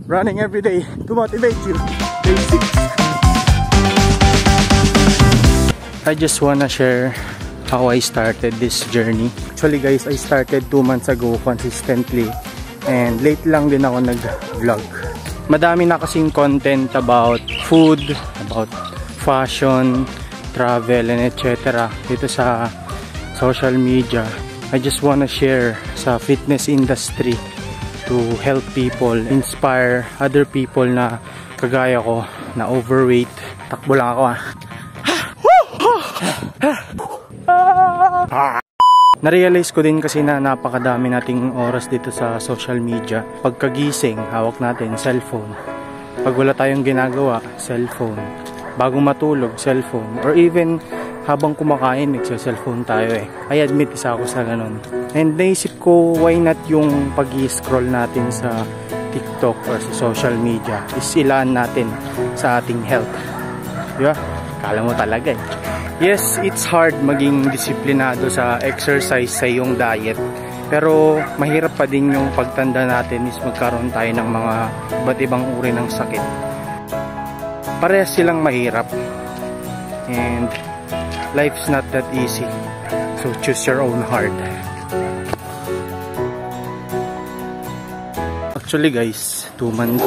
running every day to motivate you. Day 6. I just wanna share how I started this journey. Actually guys, I started 2 months ago consistently and late lang din ako nag-vlog. Madami na kasing content about food, about fashion, travel and etc. dito sa social media. I just wanna share sa fitness industry to help people, inspire other people na kagaya ko na overweight. Takbo lang ako Na-realize ko din kasi na napakadami nating oras dito sa social media. Pagkagising, hawak natin cellphone. Pag wala tayong ginagawa, cellphone. Bago matulog, cellphone. Or even habang kumakain, nagsa-cellphone tayo eh. I admit, isa ako sa ganun. And naisip ko, why not yung pag-i-scroll natin sa TikTok or sa social media is ilaan natin sa ating health. Diba? Kala mo talaga eh. Yes, it's hard maging disiplinado sa exercise sa iyong diet. Pero mahirap pa din yung pagtanda natin is magkaroon tayo ng mga iba't ibang uri ng sakit. Parehas silang mahirap. And life's not that easy. So choose your own heart. Actually guys, 2 months.